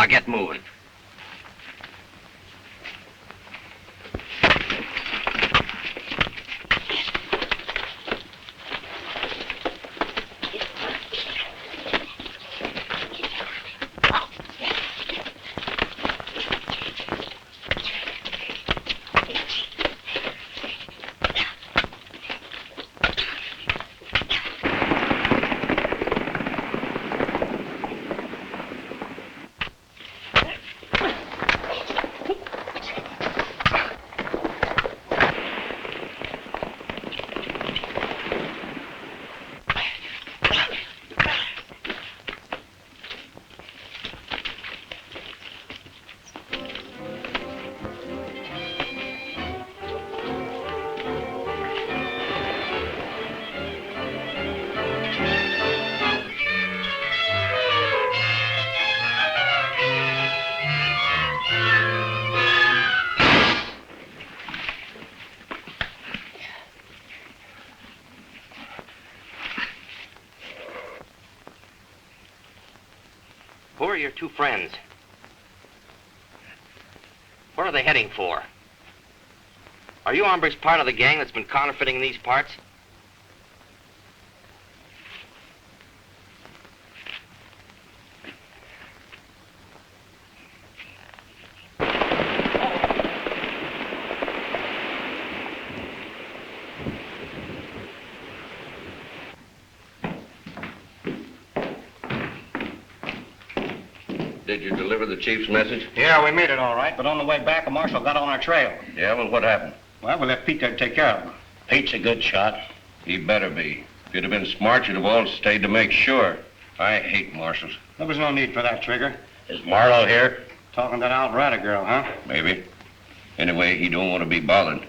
Now get moving. Who are your two friends? Where are they heading for? Are you hombres part of the gang that's been counterfeiting these parts? Did you deliver the chief's message? Yeah, we made it all right, but on the way back, a marshal got on our trail. Yeah, well, what happened? Well, we left Pete there to take care of him. Pete's a good shot. He better be. If you'd have been smart, you'd have all stayed to make sure. I hate marshals. There was no need for that, Trigger. Is Marlowe here? Talking to that Outrider girl, huh? Maybe. Anyway, he don't want to be bothered.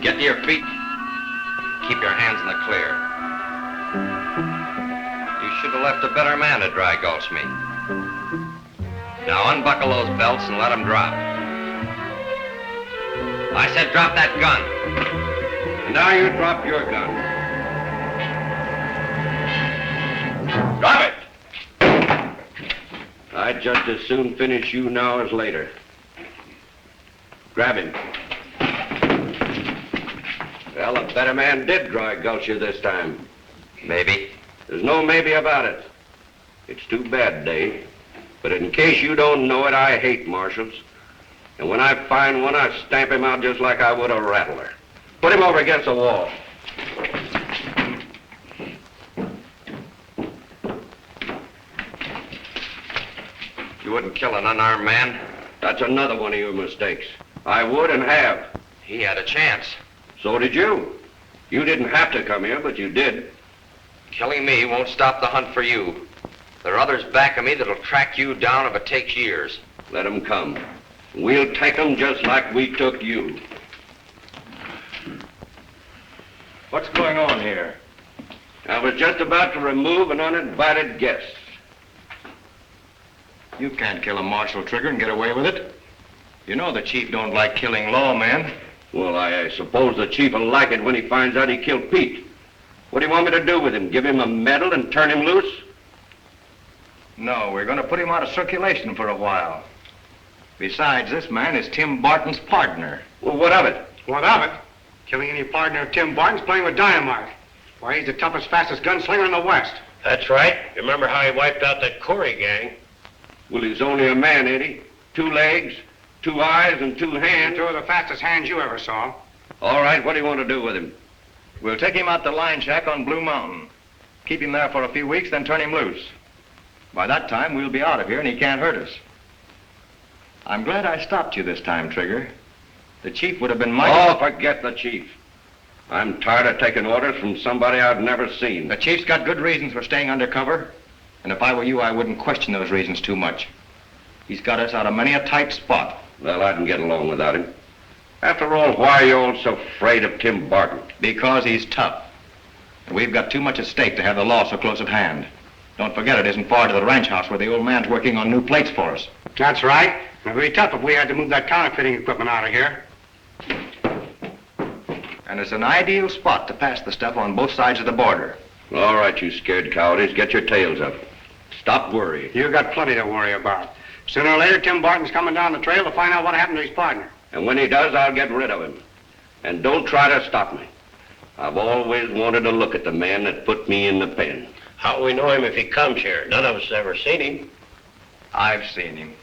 Get to your feet. Keep your hands in the clear. You should have left a better man to dry gulch me. Now unbuckle those belts and let them drop. I said drop that gun. And now you drop your gun. Drop it! I'd just as soon finish you now as later. Grab him. Well, a better man did dry gulch you this time. Maybe. There's no maybe about it. It's too bad, Dave. But in case you don't know it, I hate marshals. And when I find one, I stamp him out just like I would a rattler. Put him over against the wall. You wouldn't kill an unarmed man? That's another one of your mistakes. I would and have. He had a chance. So did you. You didn't have to come here, but you did. Killing me won't stop the hunt for you. There are others back of me that'll track you down if it takes years. Let them come. We'll take them just like we took you. What's going on here? I was just about to remove an uninvited guest. You can't kill a marshal, Trigger, and get away with it. You know the chief don't like killing lawmen. Well, I suppose the chief will like it when he finds out he killed Pete. What do you want me to do with him? Give him a medal and turn him loose? No, we're going to put him out of circulation for a while. Besides, this man is Tim Barton's partner. Well, what of it? What of it? Killing any partner of Tim Barton's playing with dynamite. Why, he's the toughest, fastest gunslinger in the West. That's right. You remember how he wiped out that Corey gang? Well, he's only a man, ain't he? 2 legs, 2 eyes, and 2 hands. 2 of the fastest hands you ever saw. All right, what do you want to do with him? We'll take him out to Line Shack on Blue Mountain. Keep him there for a few weeks, then turn him loose. By that time, we'll be out of here and he can't hurt us. I'm glad I stopped you this time, Trigger. The chief would have been mighty... Oh, forget the chief. I'm tired of taking orders from somebody I've never seen. The chief's got good reasons for staying undercover, and if I were you, I wouldn't question those reasons too much. He's got us out of many a tight spot. Well, I can get along without him. After all, why are you all so afraid of Tim Barton? Because he's tough. And we've got too much at stake to have the law so close at hand. Don't forget, it isn't far to the ranch house where the old man's working on new plates for us. That's right. It'd be tough if we had to move that counterfeiting equipment out of here. And it's an ideal spot to pass the stuff on both sides of the border. All right, you scared cowardies, get your tails up. Stop worrying. You got plenty to worry about. Sooner or later, Tim Barton's coming down the trail to find out what happened to his partner. And when he does, I'll get rid of him. And don't try to stop me. I've always wanted to look at the man that put me in the pen. How will we know him if he comes here? None of us ever seen him. I've seen him.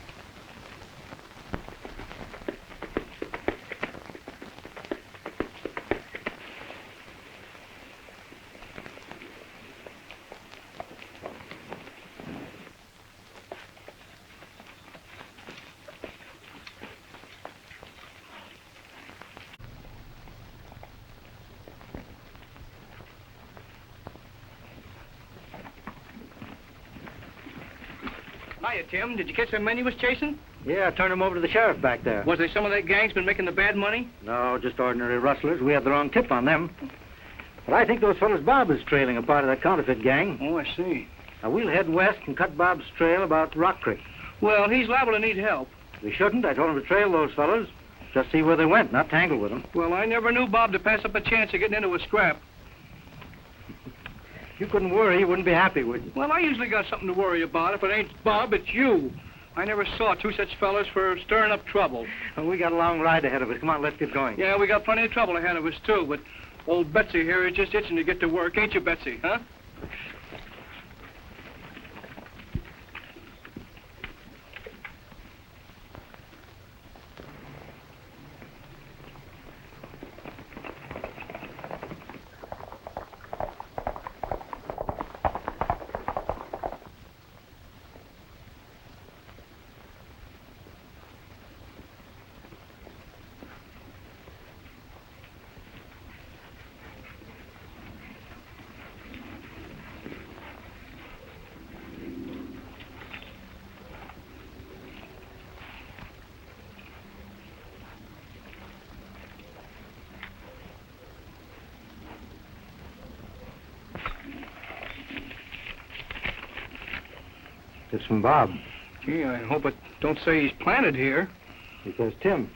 Hiya, Tim. Did you catch that man you was chasing? Yeah, I turned him over to the sheriff back there. Was there some of that gang's been making the bad money? No, just ordinary rustlers. We had the wrong tip on them. But I think those fellas Bob is trailing a part of that counterfeit gang. Oh, I see. Now, we'll head west and cut Bob's trail about Rock Creek. Well, he's liable to need help. We shouldn't. I told him to trail those fellas. Just see where they went, not tangle with them. Well, I never knew Bob to pass up a chance of getting into a scrap. If you couldn't worry, you wouldn't be happy, would you? Well, I usually got something to worry about. If it ain't Bob, it's you. I never saw 2 such fellas for stirring up trouble. Well, we got a long ride ahead of us. Come on, let's get going. Yeah, we got plenty of trouble ahead of us, too, but old Betsy here is just itching to get to work, ain't you, Betsy, huh? It's from Bob. Gee, I hope it don't say he's planted here. He says, Tim,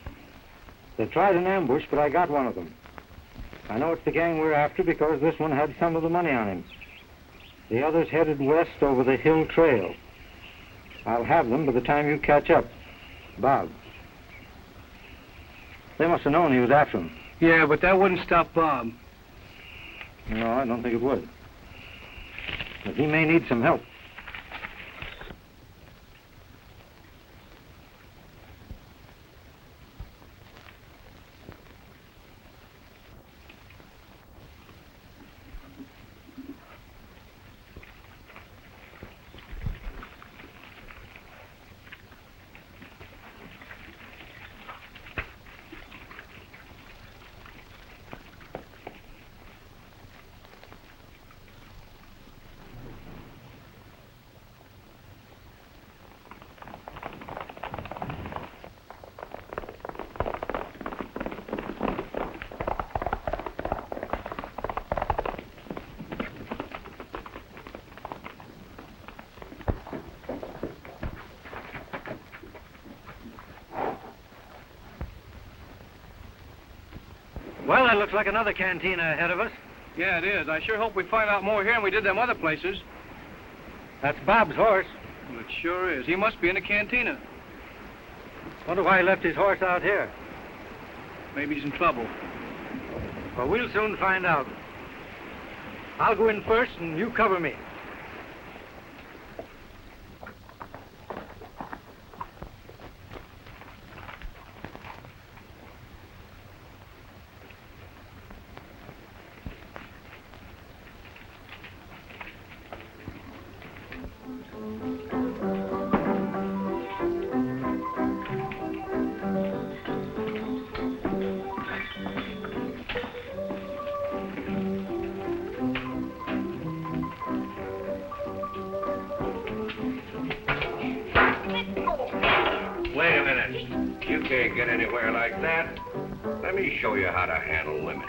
they tried an ambush, but I got one of them. I know it's the gang we're after because this one had some of the money on him. The others headed west over the hill trail. I'll have them by the time you catch up. Bob. They must have known he was after them. Yeah, but that wouldn't stop Bob. No, I don't think it would. But he may need some help. Well, that looks like another cantina ahead of us. Yeah, it is. I sure hope we find out more here than we did them other places. That's Bob's horse. Well, it sure is. He must be in the cantina. Wonder why he left his horse out here. Maybe he's in trouble. Well, we'll soon find out. I'll go in first and you cover me. Wait a minute. You can't get anywhere like that. Let me show you how to handle women.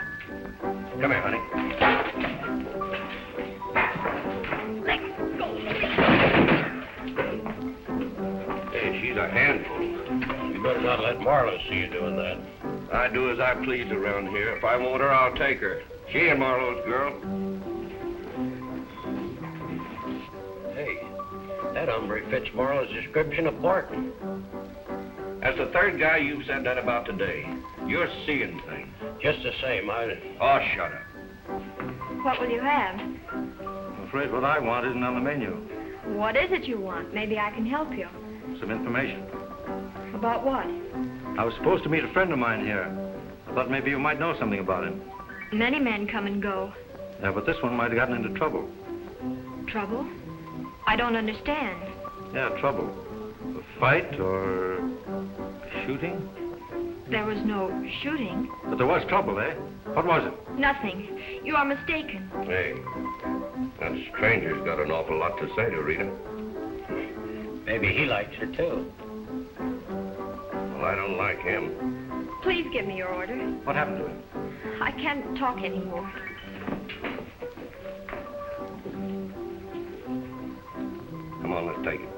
Come here, honey. Hey, she's a handful. You better not let Marla see you doing that. I do as I please around here. If I want her, I'll take her. She ain't Marlowe's girl. Hey, that hombre fits Marla's description of Barton. That's the third guy you've said that about today. You're seeing things. Just the same, Oh, shut up. What will you have? I'm afraid what I want isn't on the menu. What is it you want? Maybe I can help you. Some information. About what? I was supposed to meet a friend of mine here. I thought maybe you might know something about him. Many men come and go. Yeah, but this one might have gotten into trouble. Trouble? I don't understand. Yeah, trouble. A fight or shooting? There was no shooting. But there was trouble, eh? What was it? Nothing. You are mistaken. Hey, that stranger's got an awful lot to say to Rita. maybe he likes her too. Well, I don't like him. Please give me your order. What happened to him? I can't talk anymore. Come on, let's take it.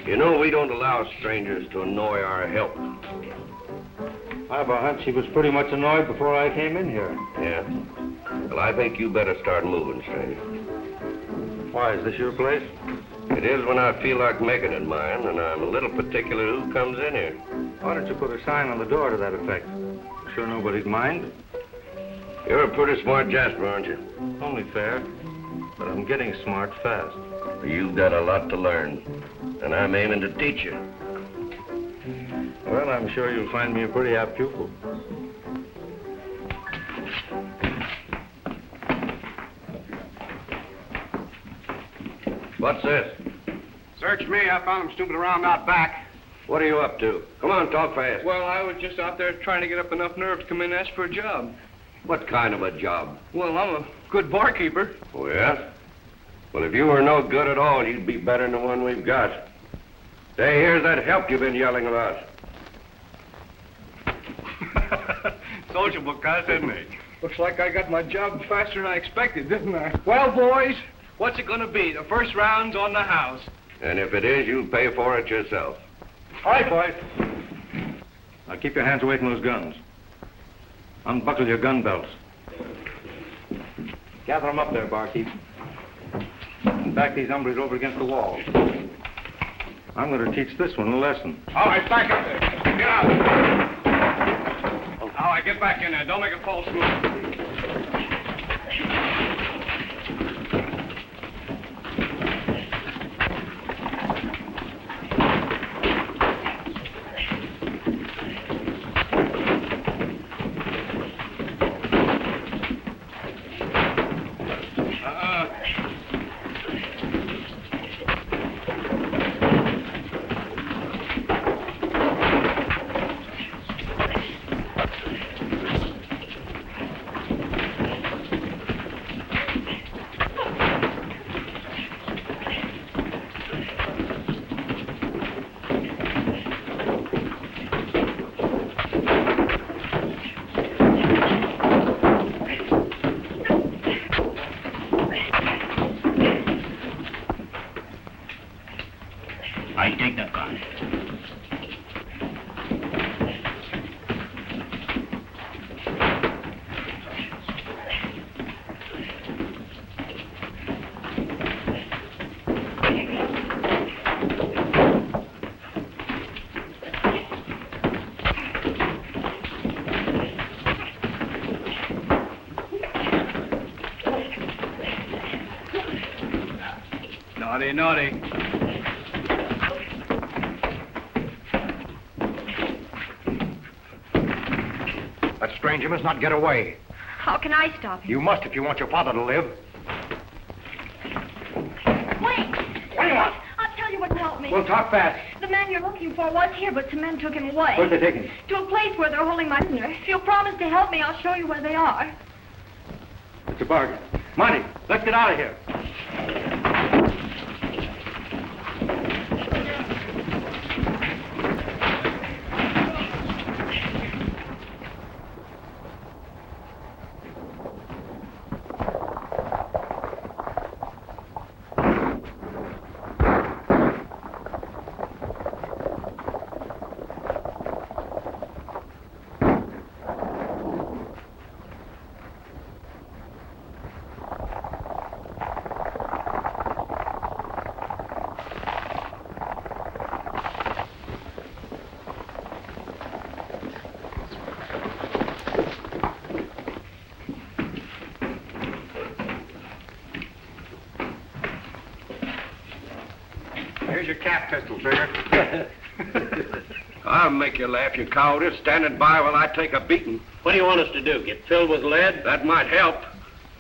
You know, we don't allow strangers to annoy our help. I have a hunch he was pretty much annoyed before I came in here. Yeah? Well, I think you better start moving, stranger. Why, is this your place? It is when I feel like making it mine, and I'm a little particular who comes in here. Why don't you put a sign on the door to that effect? Sure nobody'd mind. You're a pretty smart jasper, aren't you? Only fair. But I'm getting smart fast. You've got a lot to learn, and I'm aiming to teach you. Well, I'm sure you'll find me a pretty apt pupil. What's this? Search me. I found him stupid around out back. What are you up to? Come on, talk fast. Well, I was just out there trying to get up enough nerve to come in and ask for a job. What kind of a job? Well, I'm a good barkeeper. Oh, yeah? Well, if you were no good at all, you'd be better than the one we've got. Say, here's that help you've been yelling about. Sociable cuss, isn't he? Looks like I got my job faster than I expected, didn't I? Well, boys, what's it going to be? The first round's on the house. And if it is, you'll pay for it yourself. All right, boys. Now keep your hands away from those guns. Unbuckle your gun belts. Gather them up there, barkeep. And back these hombres over against the wall. I'm going to teach this one a lesson. All right, back up there. Get out. All right, get back in there. Don't make a false move. Naughty, naughty. That stranger must not get away. How can I stop him? You must if you want your father to live. Wait! What do you want? I'll tell you what will help me. Well, talk fast. The man you're looking for was here, but some men took him away. Where'd they take him? To a place where they're holding my prisoner. If you'll promise to help me, I'll show you where they are. It's a bargain. Money, let's get out of here. Here's your cap pistol, Trigger. I'll make you laugh, you cowardice, standing by while I take a beating. What do you want us to do, get filled with lead? That might help.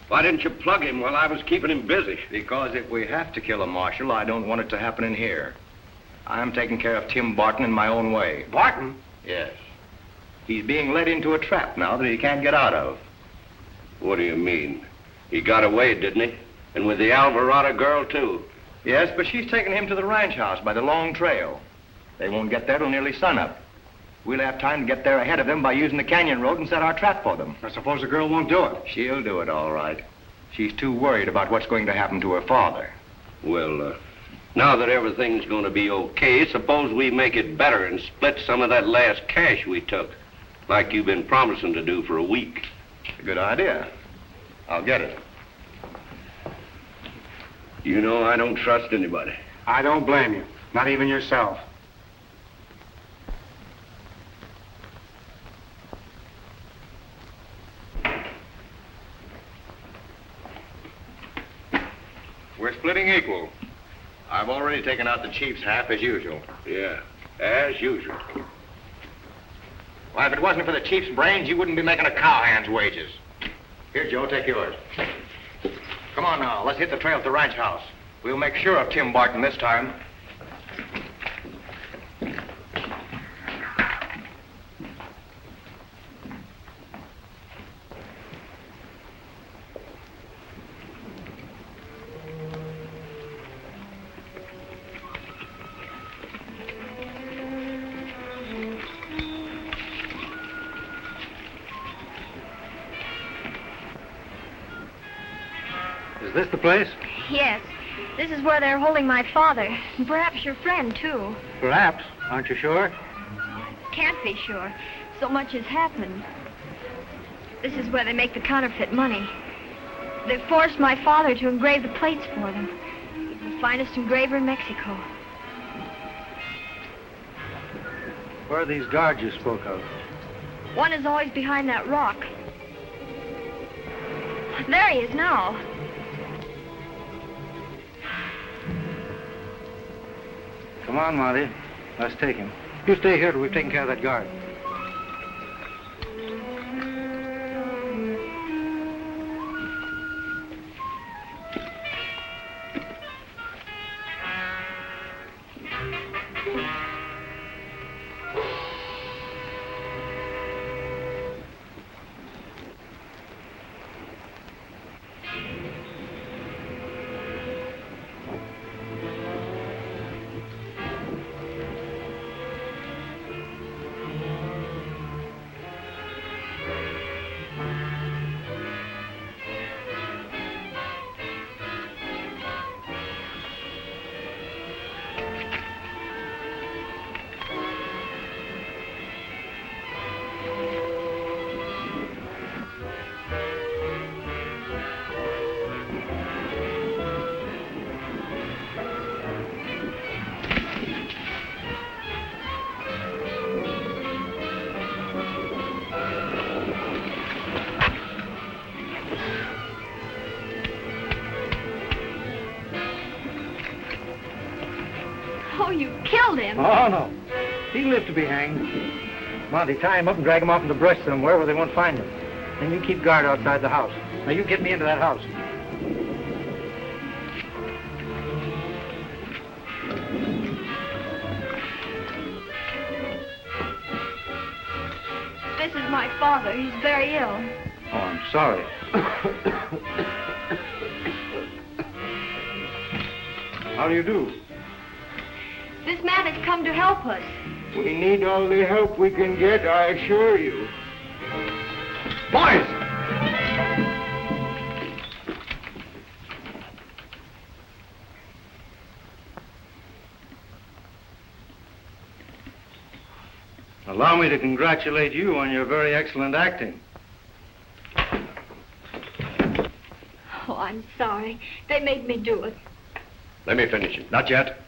Why didn't you plug him while I was keeping him busy? Because if we have to kill a marshal, I don't want it to happen in here. I'm taking care of Tim Barton in my own way. Barton? Yes. He's being led into a trap now that he can't get out of. What do you mean? He got away, didn't he? And with the Alvarado girl, too. Yes, but she's taking him to the ranch house by the long trail. They won't get there till nearly sunup. We'll have time to get there ahead of them by using the canyon road and set our trap for them. I suppose the girl won't do it. She'll do it all right. She's too worried about what's going to happen to her father. Well, now that everything's going to be okay, suppose we make it better and split some of that last cash we took, like you've been promising to do for a week. A good idea. I'll get it. You know I don't trust anybody. I don't blame you. Not even yourself. We're splitting equal. I've already taken out the chief's half as usual. Yeah, as usual. Why, if it wasn't for the chief's brains, you wouldn't be making a cowhand's wages. Here, Joe, take yours. Come on now, let's hit the trail at the ranch house. We'll make sure of Tim Barton this time. Is this the place? Yes. This is where they're holding my father. And perhaps your friend, too. Perhaps. Aren't you sure? Can't be sure. So much has happened. This is where they make the counterfeit money. They forced my father to engrave the plates for them. He's the finest engraver in Mexico. Where are these guards you spoke of? One is always behind that rock. There he is now. Come on, Monty. Let's take him. You stay here till we've taken care of that guard. killed him. Oh, no. He lived to be hanged. Monty, tie him up and drag him off in the brush somewhere where they won't find him. Then you keep guard outside the house. Now, you get me into that house. This is my father. He's very ill. Oh, I'm sorry. How do you do? This man has come to help us. We need all the help we can get, I assure you. Boys! Allow me to congratulate you on your very excellent acting. Oh, I'm sorry. They made me do it. Let me finish it. Not yet.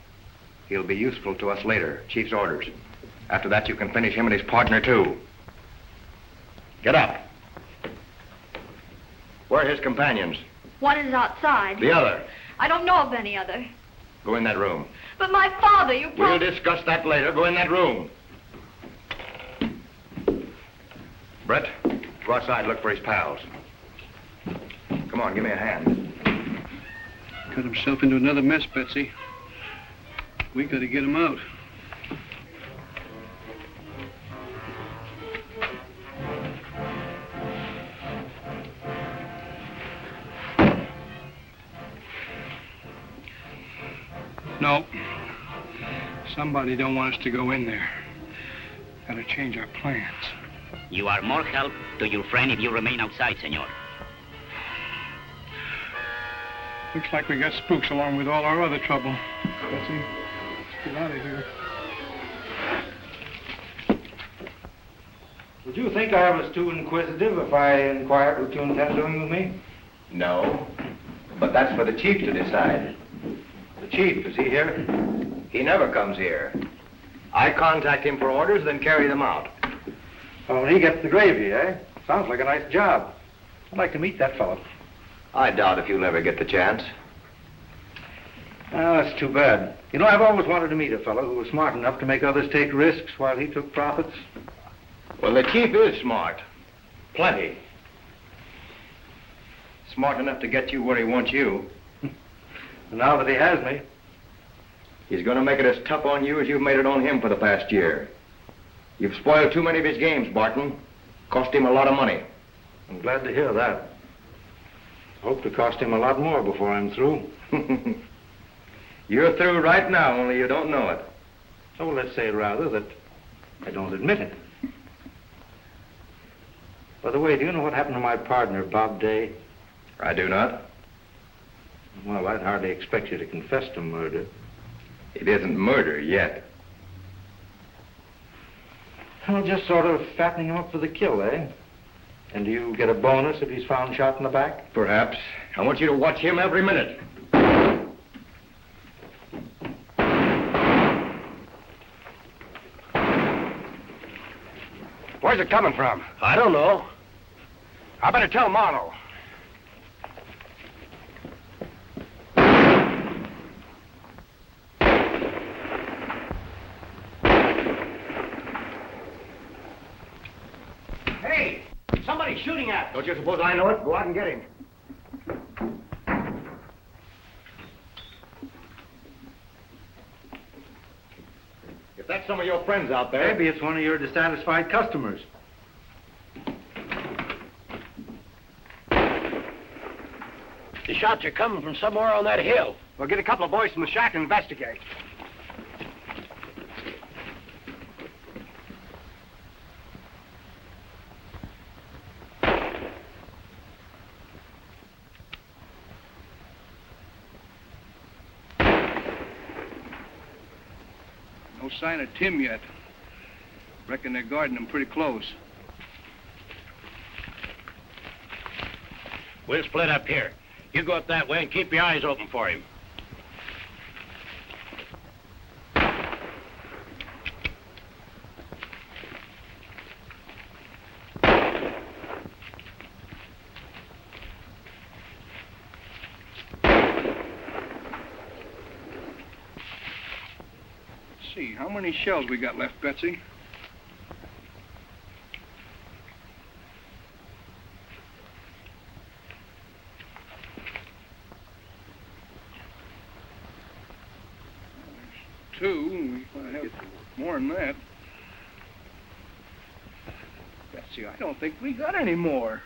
He'll be useful to us later. Chief's orders. After that, you can finish him and his partner, too. Get up. Where are his companions? One is outside. The other? I don't know of any other. Go in that room. But my father, you We'll discuss that later. Go in that room. Brett, go outside and look for his pals. Come on, give me a hand. Got himself into another mess, Betsy. We gotta get him out. No. Somebody don't want us to go in there. Gotta change our plans. You are more help to your friend if you remain outside, senor. Looks like we got spooks along with all our other trouble. Betsy, let's get out of here. Would you think I was too inquisitive if I inquired what you intend doing with me? No. But that's for the chief to decide. The chief, is he here? He never comes here. I contact him for orders, then carry them out. Oh, and he gets the gravy, eh? Sounds like a nice job. I'd like to meet that fellow. I doubt if you'll ever get the chance. Oh, that's too bad. You know, I've always wanted to meet a fellow who was smart enough to make others take risks while he took profits. Well, the chief is smart. Plenty. Smart enough to get you where he wants you. Now that he has me. He's going to make it as tough on you as you've made it on him for the past year. You've spoiled too many of his games, Barton. Cost him a lot of money. I'm glad to hear that. Hope to cost him a lot more before I'm through. You're through right now, only you don't know it. So let's say rather that I don't admit it. By the way, do you know what happened to my partner, Bob Day? I do not. Well, I'd hardly expect you to confess to murder. It isn't murder yet. Well, just sort of fattening him up for the kill, eh? And do you get a bonus if he's found shot in the back? Perhaps. I want you to watch him every minute. Where's it coming from? I don't know. I better tell Marlowe. Hey! Somebody's shooting at us. Don't you suppose I know it? Go out and get him. If that's some of your friends out there... Maybe it's one of your dissatisfied customers. The shots are coming from somewhere on that hill. We'll get a couple of boys from the shack and investigate. No sign of Tim yet. Reckon they're guarding him pretty close. We'll split up here. You go up that way and keep your eyes open for him. see, how many shells we got left, Betsy? Two. We might have more than that. Betsy, I don't think we got any more.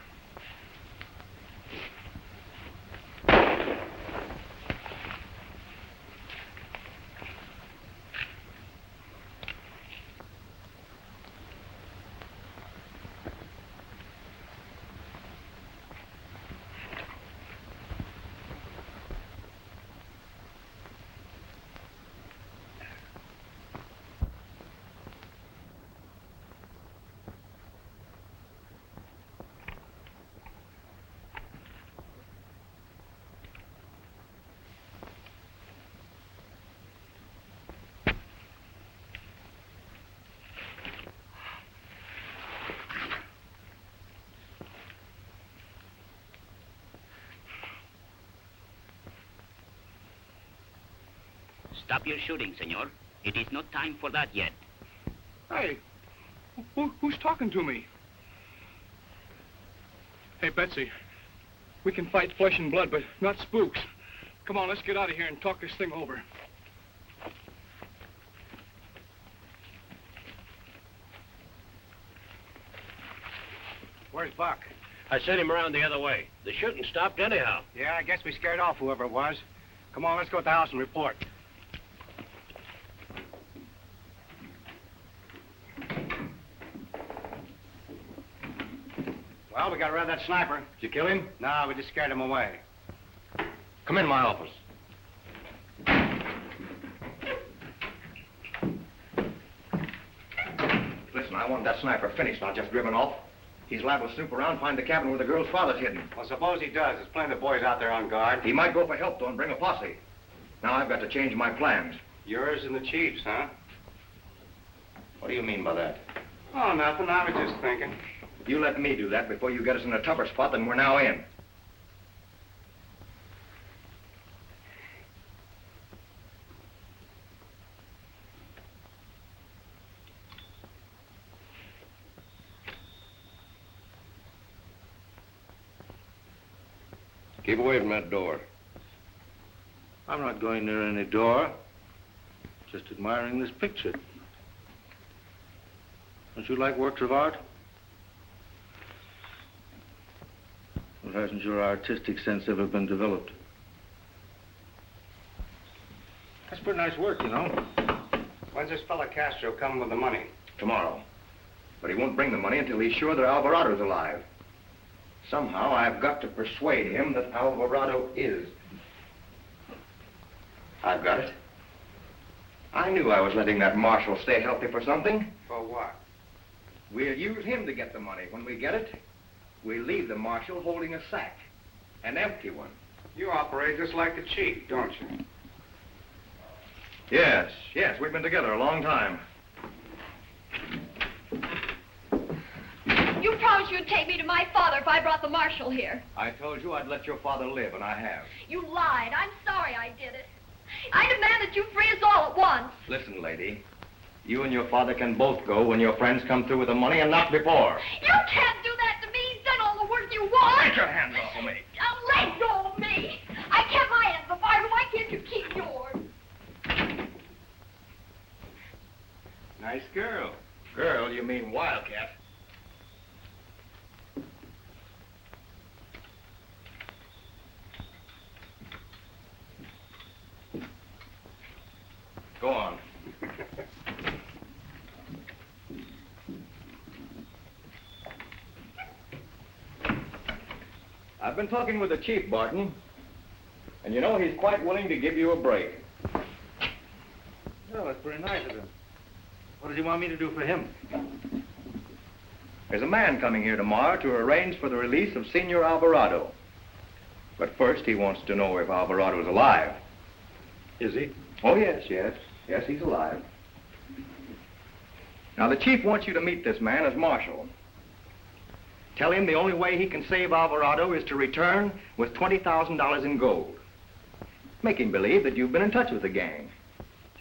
Stop your shooting, senor. It is not time for that yet. Hey, who's talking to me? Hey, Betsy, we can fight flesh and blood, but not spooks. Come on, let's get out of here and talk this thing over. Where's Buck? I sent him around the other way. The shooting stopped anyhow. Yeah, I guess we scared off whoever it was. Come on, let's go to the house and report. Well, we got rid of that sniper. Did you kill him? No, we just scared him away. Come in my office. Listen, I want that sniper finished, not just driven off. He's liable to snoop around, find the cabin where the girl's father's hidden. Well, suppose he does. There's plenty of boys out there on guard. He might go for help, though, and bring a posse. Now I've got to change my plans. Yours and the chief's, huh? What do you mean by that? Oh, nothing. I was just thinking. You let me do that before you get us in a tougher spot than we're now in. Keep away from that door. I'm not going near any door. Just admiring this picture. Don't you like works of art? Well, hasn't your artistic sense ever been developed? That's pretty nice work, you know. When's this fella Castro coming with the money? Tomorrow. But he won't bring the money until he's sure that Alvarado's alive. Somehow I've got to persuade him that Alvarado is. I've got it. I knew I was letting that Marshal stay healthy for something. For what? We'll use him to get the money. When we get it, we'll leave the Marshal holding a sack. An empty one. You operate just like the chief, don't you? Yes, we've been together a long time. You promised you'd take me to my father if I brought the Marshal here. I told you I'd let your father live, and I have. You lied. I'm sorry I did it. I demand that you free us all at once. Listen, lady. You and your father can both go when your friends come through with the money and not before. You can't do that to me. He's done all the work you want. Get your hands off of me. Now let go of me. I kept my end of the fire, but why can't you keep yours? Nice girl. Girl, you mean wildcat. Go on. I've been talking with the chief, Barton. And you know, he's quite willing to give you a break. Well, that's very nice of him. What does he want me to do for him? There's a man coming here tomorrow to arrange for the release of Senor Alvarado. But first, he wants to know if Alvarado's alive. Is he? Oh, yes. Yes, he's alive. Now, the chief wants you to meet this man as Marshal. Tell him the only way he can save Alvarado is to return with $20,000 in gold. Make him believe that you've been in touch with the gang.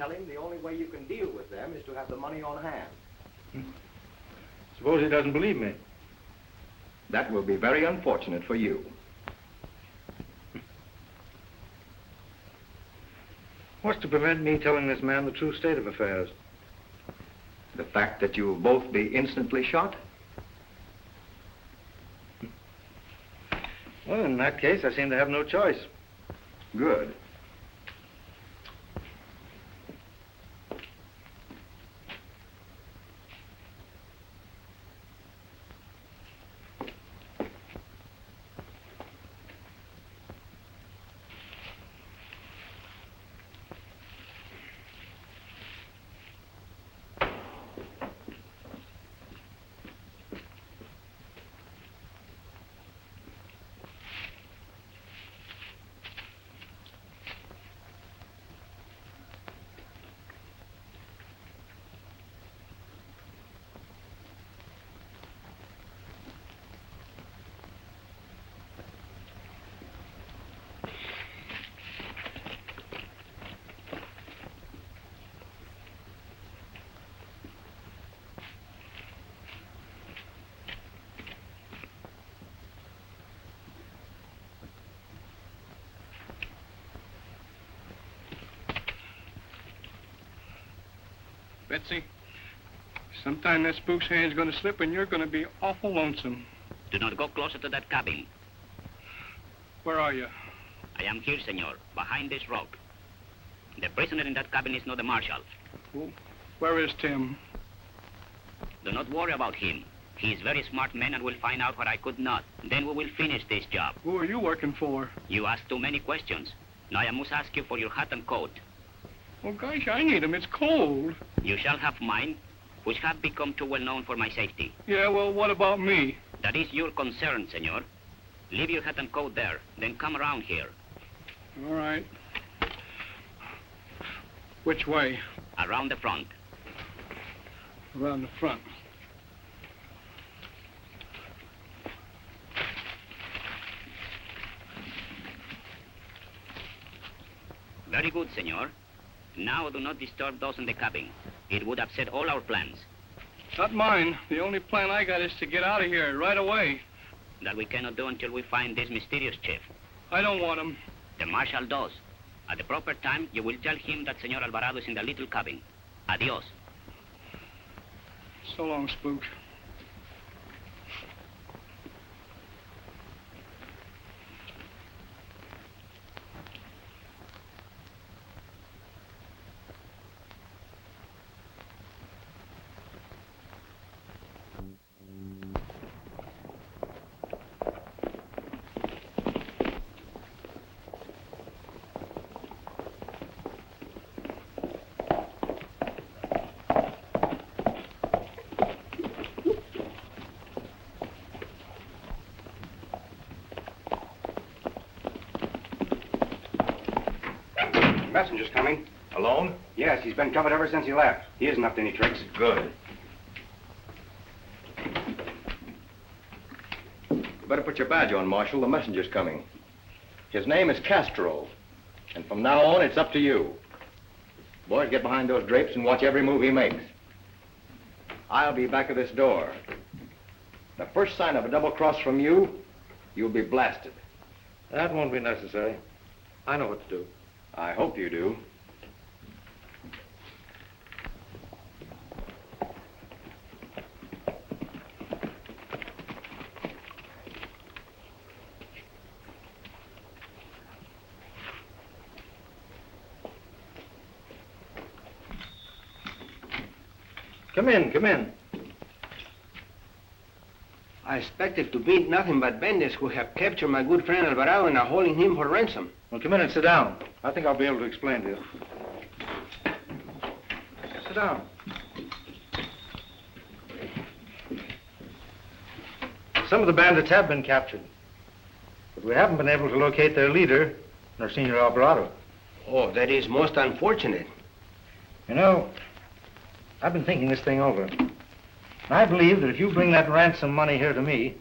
tell him the only way you can deal with them is to have the money on hand. Suppose he doesn't believe me. That will be very unfortunate for you. What's to prevent me telling this man the true state of affairs? The fact that you'll both be instantly shot? Well, in that case, I seem to have no choice. Good. Betsy, sometime that spook's hand's gonna slip and you're gonna be awful lonesome. Do not go closer to that cabin. Where are you? I am here, senor, behind this rock. The prisoner in that cabin is not the marshal. Where is Tim? Do not worry about him. He is very smart man and will find out what I could not. Then we will finish this job. Who are you working for? You ask too many questions. Now I must ask you for your hat and coat. Oh, gosh, I need 'em. It's cold. You shall have mine, which have become too well known for my safety. Yeah, well, what about me? That is your concern, senor. Leave your hat and coat there, then come around here. All right. Which way? Around the front. Around the front. Very good, senor. Now do not disturb those in the cabin. It would upset all our plans. Not mine. The only plan I got is to get out of here right away. That we cannot do until we find this mysterious chief. I don't want him. The marshal does. At the proper time, you will tell him that Senor Alvarado is in the little cabin. Adios. So long, Spook. Messenger's coming. Alone? Yes, he's been covered ever since he left. He isn't up to any tricks. Good. You better put your badge on, Marshal. The messenger's coming. His name is Castro. And from now on, it's up to you. Boys, get behind those drapes and watch every move he makes. I'll be back of this door. The first sign of a double cross from you, you'll be blasted. That won't be necessary. I know what to do. I hope you do. Come in, come in. I expected to be nothing but bandits who have captured my good friend Alvarado and are holding him for ransom. Well, come in and sit down. I think I'll be able to explain to you. Sit down. Some of the bandits have been captured, but we haven't been able to locate their leader, nor Senor Alvarado. Oh, that is most unfortunate. You know, I've been thinking this thing over. I believe that if you bring that ransom money here to me,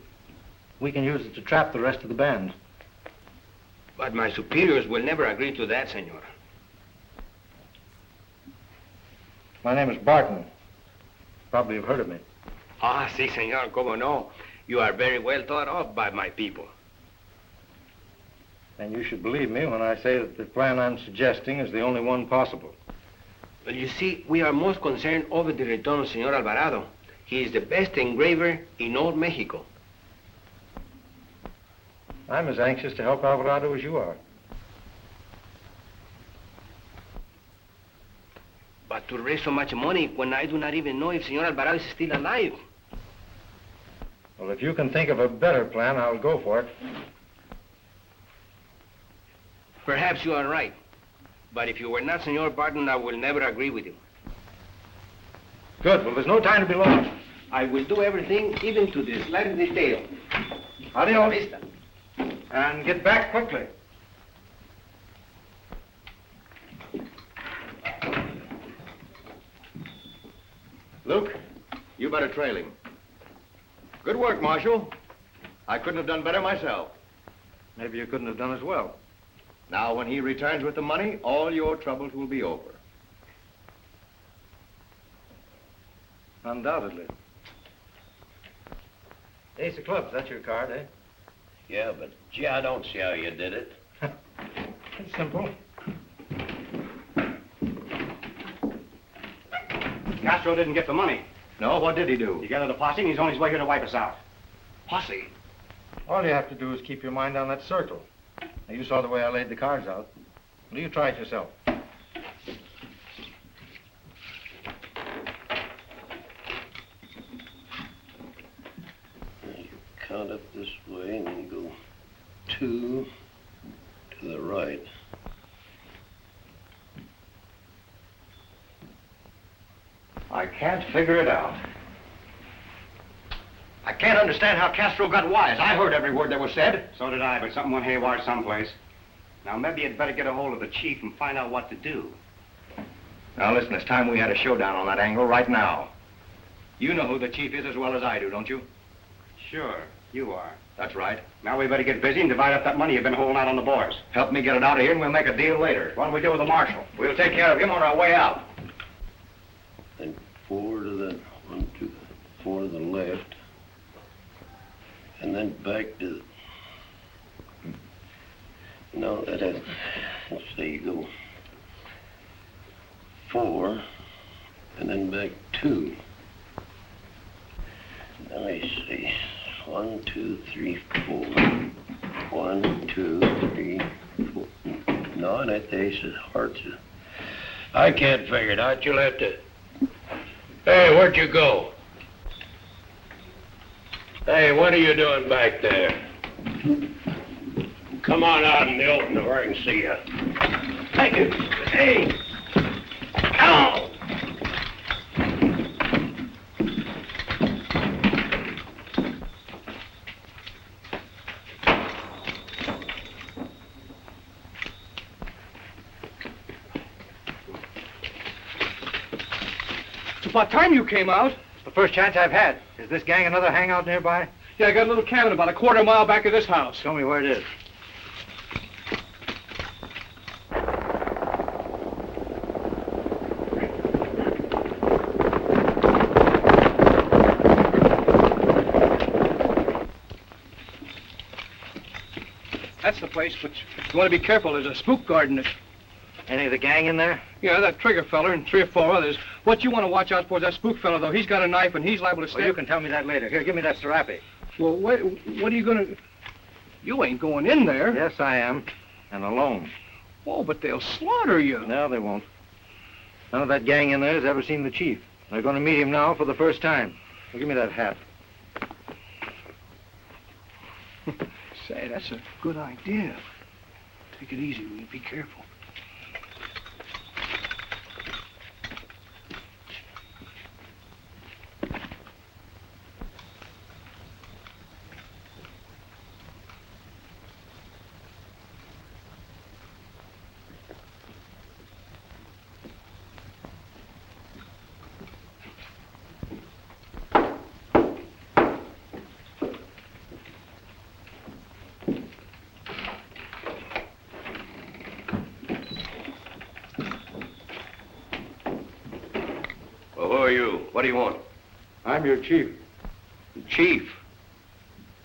we can use it to trap the rest of the band. But my superiors will never agree to that, senor. My name is Barton. Probably you've heard of me. Ah, sí, senor, como no. You are very well thought of by my people. And you should believe me when I say that the plan I'm suggesting is the only one possible. Well, you see, we are most concerned over the return of Senor Alvarado. He is the best engraver in all Mexico. I'm as anxious to help Alvarado as you are. But to raise so much money when I do not even know if Senor Alvarado is still alive. Well, if you can think of a better plan, I'll go for it. Perhaps you are right. But if you were not Senor Barton, I will never agree with you. Good. Well, there's no time to be lost. I will do everything, even to the slightest detail. Adios. And get back quickly. Luke, you better trail him. Good work, Marshal. I couldn't have done better myself. Maybe you couldn't have done as well. Now, when he returns with the money, all your troubles will be over. Undoubtedly. Ace of clubs, that's your card, eh? Yeah, but gee, I don't see how you did it. It's simple. Castro didn't get the money. No, what did he do? He gathered a posse and he's on his way here to wipe us out. Posse. All you have to do is keep your mind on that circle. Now, you saw the way I laid the cards out. Well, you try it yourself. You count up this way and then you go 2 to the right. I can't figure it out. I can't understand how Castro got wise. I heard every word that was said. So did I, but something went haywire someplace. Now, maybe you'd better get a hold of the chief and find out what to do. Now, listen, it's time we had a showdown on that angle right now. You know who the chief is as well as I do, don't you? Sure, you are. That's right. Now we better get busy and divide up that money you've been holding out on the boys. Help me get it out of here and we'll make a deal later. What do we do with the marshal? We'll take care of him on our way out. Then 4 to the 1, 2, 4 to the left. And then back to the... No, that has... Let's say you go 4, and then back 2. Let me see. 1, 2, 3, 4. 1, 2, 3, 4. No, that ace is hearts. I can't figure it out. You'll have to... Hey, where'd you go? Hey, what are you doing back there? Come on out in the open where I can see you. Hey! Come on! It's about time you came out. It's the first chance I've had. Is this gang another hangout nearby? Yeah, I got a little cabin about a quarter mile back of this house. Show me where it is. That's the place, but you want to be careful. There's a spook guard in it. Any of the gang in there? Yeah, that Trigger feller and 3 or 4 others. What you want to watch out for is that spook fella, though. He's got a knife and he's liable to stab. Well, you can tell me that later. Here, give me that serape. Well, what are you going to... You ain't going in there. Yes, I am. And alone. Oh, but they'll slaughter you. No, they won't. None of that gang in there has ever seen the chief. They're going to meet him now for the first time. Well, give me that hat. Say, that's a good idea. Take it easy, will you? Be careful. What do you want? I'm your chief. Chief?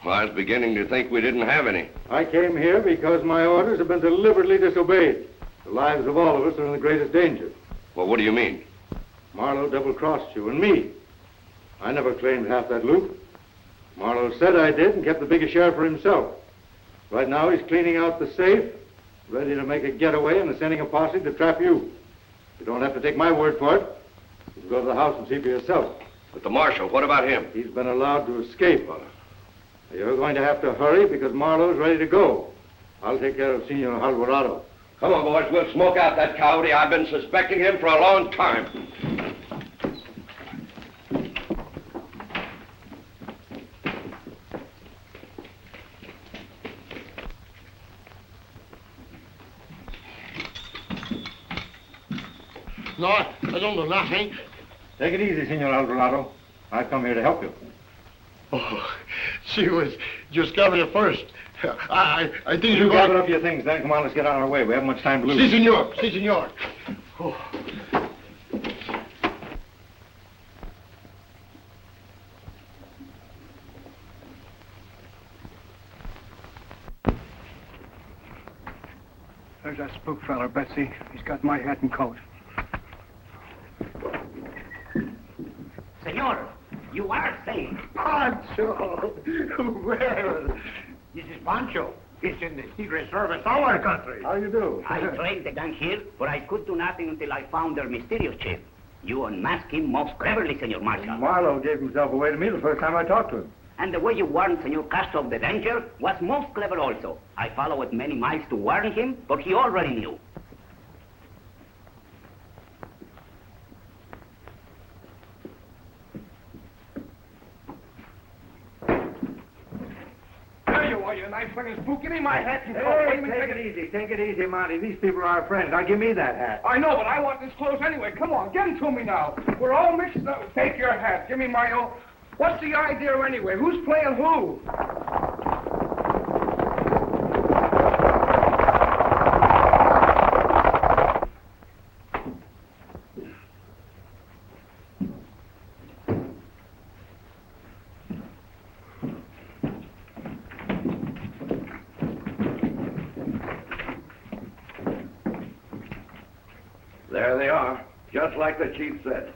Well, I was beginning to think we didn't have any. I came here because my orders have been deliberately disobeyed. The lives of all of us are in the greatest danger. Well, what do you mean? Marlowe double-crossed you and me. I never claimed half that loot. Marlowe said I did and kept the biggest share for himself. Right now he's cleaning out the safe, ready to make a getaway and is sending a posse to trap you. You don't have to take my word for it. You can go to the house and see for yourself. But the marshal, what about him? He's been allowed to escape. You're going to have to hurry because Marlowe's ready to go. I'll take care of Senor Alvarado. Come on, boys, we'll smoke out that coyote. I've been suspecting him for a long time. No, I don't do nothing. Take it easy, Senor Alvarado. I've come here to help you. Oh, she was just got here first. I think You gather up your things, then. Come on, let's get on our way. We haven't much time to lose. Si, senor. Si, senor. Oh. There's that spook feller, Betsy. He's got my hat and coat. Senor, you are safe. Pancho! Well, this is Pancho. He's in the Secret Service of our country. How you do? I trained the gang here, but I could do nothing until I found their mysterious chief. You unmasked him most cleverly, Senor Marshal. Marlowe gave himself away to me the first time I talked to him. And the way you warned Senor Castro of the danger was most clever also. I followed many miles to warn him, but he already knew. There you are, you nice looking spook. Give me my hat and coat. Hey, take it easy, Monty. These people are our friends. Now give me that hat. I know, but I want this clothes anyway. Come on, get them to me now. We're all mixed up. Take your hat. Give me my own. What's the idea anyway? Who's playing who? There they are, just like the chief said.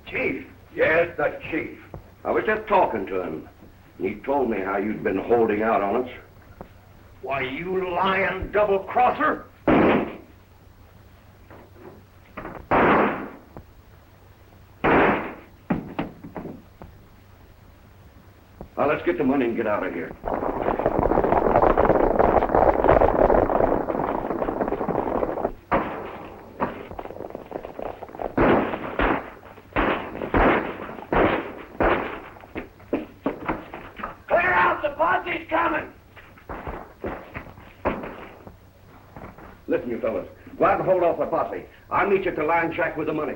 Chief? Yes, the chief. I was just talking to him. And he told me how you'd been holding out on us. Why, you lying double-crosser? Now, let's get the money and get out of here. Clear out! The posse's coming! Listen, you fellas. Go out and hold off the posse. I'll meet you at the line shack with the money.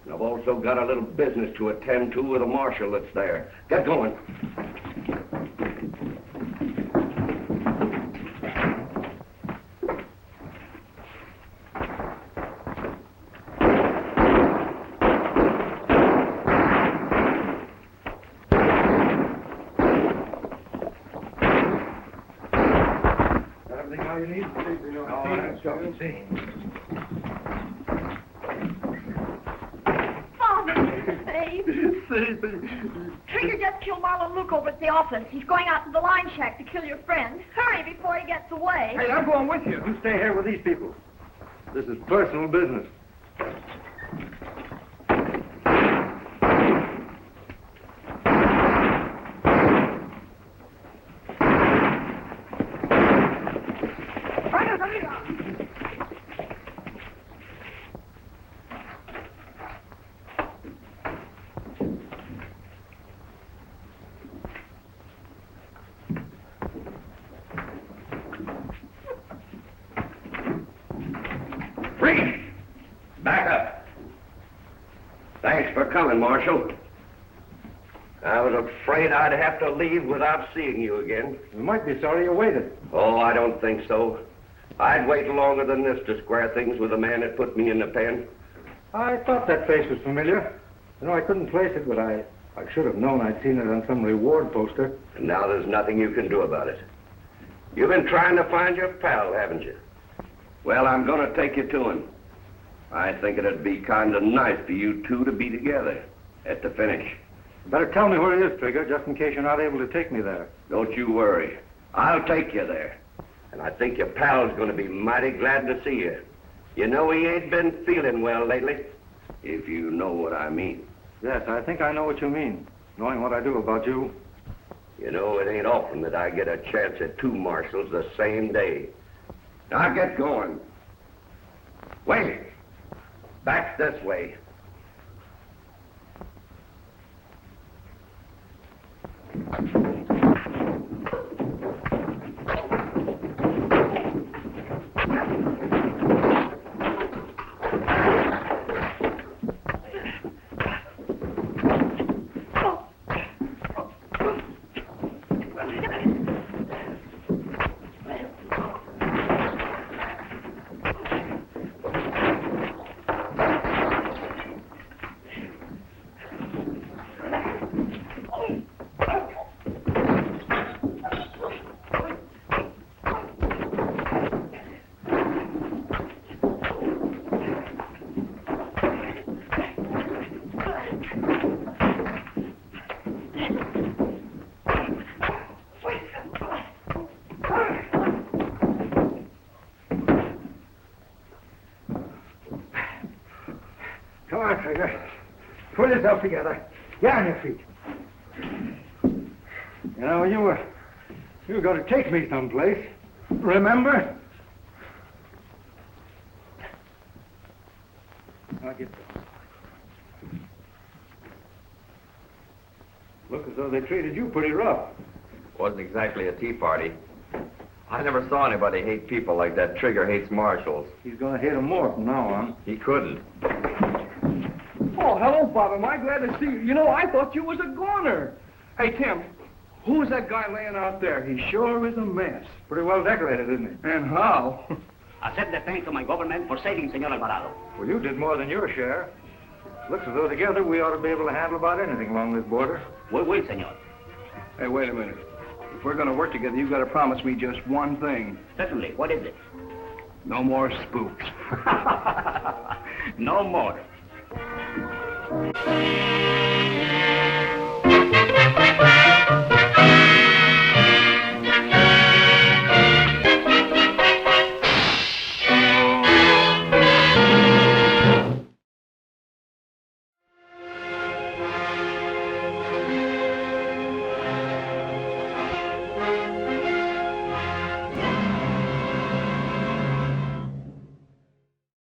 And I've also got a little business to attend to with a marshal that's there. Get going. Got everything now you need? Oh, let's go. See. Trigger just killed Marlon Luke over at the office. He's going out to the line shack to kill your friend. Hurry before he gets away. Hey, I'm going with you. You stay here with these people. This is personal business. Rita! Back up. Thanks for coming, Marshal. I was afraid I'd have to leave without seeing you again. You might be sorry you waited. Oh, I don't think so. I'd wait longer than this to square things with the man that put me in the pen. I thought that face was familiar. You know, I couldn't place it, but I should have known I'd seen it on some reward poster. And now there's nothing you can do about it. You've been trying to find your pal, haven't you? Well, I'm going to take you to him. I think it'd be kind of nice for you two to be together at the finish. Better tell me where it is, Trigger, just in case you're not able to take me there. Don't you worry. I'll take you there. And I think your pal's going to be mighty glad to see you. You know he ain't been feeling well lately, if you know what I mean. Yes, I think I know what you mean, knowing what I do about you. You know, it ain't often that I get a chance at two marshals the same day. Now get going. Wait. Back this way. Pull yourself together. Get on your feet. You know, you were going to take me someplace. Remember? I'll get going. Look as though they treated you pretty rough. Wasn't exactly a tea party. I never saw anybody hate people like that Trigger hates marshals. He's going to hate them more from now on. He couldn't. Oh, hello, Bob. Am I glad to see you? You know, I thought you was a goner. Hey, Tim, who's that guy laying out there? He sure is a mess. Pretty well decorated, isn't he? And how? Accept the thanks to my government for saving Senor Alvarado. Well, you did more than your share. Looks as though together we ought to be able to handle about anything along this border. We will, Senor. Hey, wait a minute. If we're going to work together, you've got to promise me just one thing. Certainly. What is it? No more spooks. No more.